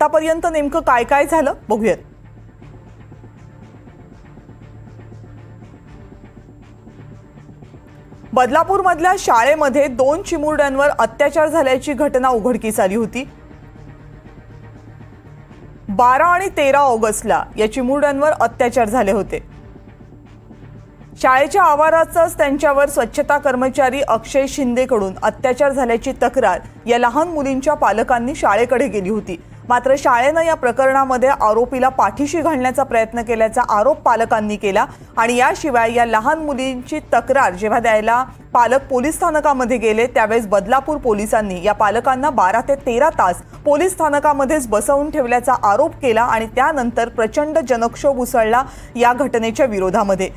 आतापर्यंत नेमकं काय काय झालं बघूयात। बदलापूरमधल्या शाळेमध्ये 2 चिमुरड्यांवर अत्याचार झाल्याची घटना उघडकीस आली होती। 12 आणि 13 ऑगस्टला या चिमुरड्यांवर अत्याचार झाले होते। शाळेच्या आवारातच त्यांच्यावर स्वच्छता कर्मचारी अक्षय शिंदेकडून अत्याचार झाल्याची तक्रार या लहान मुलींच्या पालकांनी शाळेकडे केली होती। मात्र शाळेने या प्रकरणामध्ये आरोपीला पाठीशी घालण्याचा प्रयत्न केल्याचा आरोप पालकांनी केला आणि याशिवाय या लहान मुलींची तक्रार जेव्हा द्यायला पालक पोलीस स्थानकामध्ये गेले त्यावेळेस बदलापूर पोलिसांनी या पालकांना 12 ते 13 तास पोलीस स्थानकामध्येच बसवून ठेवल्याचा आरोप केला आणि त्यानंतर प्रचंड जनक्षोभ उसळला या घटनेच्या विरोधामध्ये।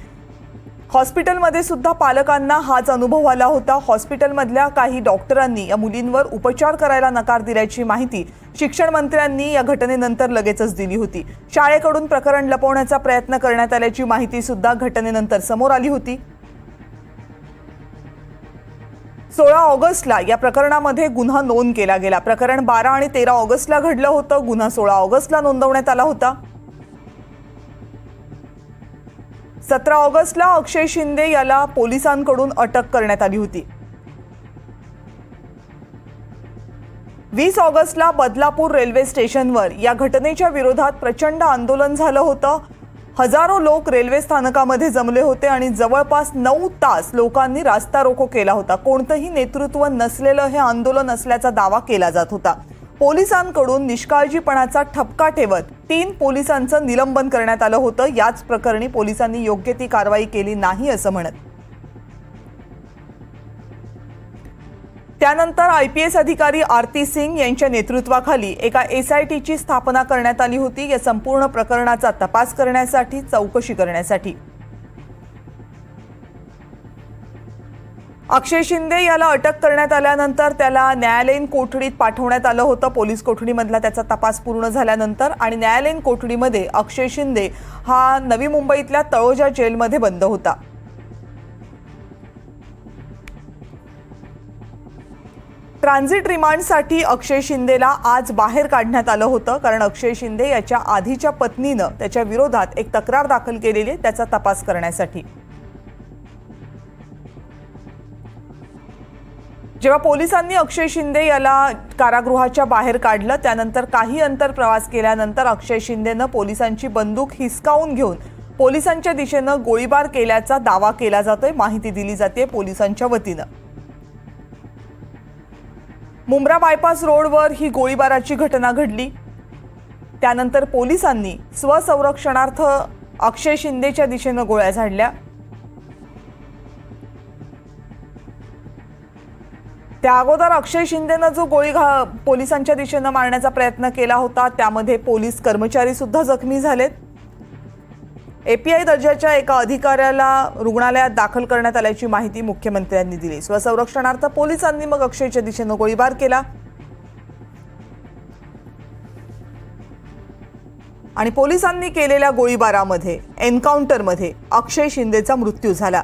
हॉस्पिटलमध्ये सुद्धा पालकांना हाच अनुभव आला होता। हॉस्पिटलमधल्या काही डॉक्टरांनी या मुलींवर उपचार करायला नकार दिल्याची माहिती शिक्षण मंत्र्यांनी या घटनेनंतर लगेचच दिली होती। शाळेकडून प्रकरण लपवण्याचा प्रयत्न करण्यात आल्याची माहिती सुद्धा घटनेनंतर समोर आली होती। 16 ऑगस्टला या प्रकरणामध्ये गुन्हा नोंद केला गेला। प्रकरण 12 आणि 13 ऑगस्टला घडलं होतं। गुन्हा 16 ऑगस्टला नोंदवण्यात आला होता। 17 ऑगस्टला अक्षय शिंदे याला पोलिसांकडून अटक करण्यात आली होती। 20 ऑगस्टला बदलापूर रेल्वे स्टेशनवर या घटनेच्या विरोधात प्रचंड आंदोलन झालं होतं। हजारो लोक रेल्वे स्थानकामध्ये जमले होते आणि जवळपास 9 तास लोकांनी रास्ता रोको केला होता। कोणतंही नेतृत्व नसलेलं हे आंदोलन असल्याचा दावा केला जात होता। पोलिसांकडून निष्काळजीपणाचा ठपका ठेवत 3 पोलिसांचं निलंबन करण्यात आलं होतं। याच प्रकरणी पोलिसांनी योग्य ती कारवाई केली नाही असं म्हणत त्यानंतर IPS अधिकारी आरती सिंग यांच्या नेतृत्वाखाली एका SITची स्थापना करण्यात आली होती या संपूर्ण प्रकरणाचा तपास करण्यासाठी, चौकशी करण्यासाठी। अक्षय शिंदे याला अटक करण्यात आल्यानंतर त्याला न्यायालयीन कोठडीत पाठवण्यात आलं होतं। पोलीस कोठडीमधला त्याचा तपास पूर्ण झाल्यानंतर आणि न्यायालयीन कोठडीमध्ये अक्षय शिंदे हा नवी मुंबईतल्या तळोजा जेलमध्ये बंद होता। ट्रान्झिट रिमांडसाठी अक्षय शिंदेला आज बाहेर काढण्यात आलं होतं कारण अक्षय शिंदे याच्या आधीच्या पत्नीनं त्याच्या विरोधात एक तक्रार दाखल केलेली आहे त्याचा तपास करण्यासाठी। जेव्हा पोलिसांनी अक्षय शिंदे याला कारागृहाच्या बाहेर काढलं त्यानंतर काही अंतर प्रवास केल्यानंतर अक्षय शिंदेनं पोलिसांची बंदूक हिसकावून घेऊन पोलिसांच्या दिशेनं गोळीबार केल्याचा दावा केला जातोय, माहिती दिली जाते पोलिसांच्या वतीनं। मुंब्रा बायपास रोडवर ही गोळीबाराची घटना घडली। त्यानंतर पोलिसांनी स्वसंरक्षणार्थ अक्षय शिंदेच्या दिशेनं गोळ्या झाडल्या। त्या अगोदर अक्षय शिंदेनं जो पोलिसांच्या दिशेनं मारण्याचा प्रयत्न केला होता त्यामध्ये पोलीस कर्मचारी सुद्धा जखमी झालेत। API दर्जाच्या एका अधिकाऱ्याला रुग्णालयात दाखल करण्यात आल्याची माहिती मुख्यमंत्र्यांनी दिली। स्वसंरक्षणार्थ पोलिसांनी मग अक्षयच्या दिशेनं गोळीबार केला आणि पोलिसांनी केलेल्या गोळीबारामध्ये एन्काउंटरमध्ये अक्षय शिंदेचा मृत्यू झाला।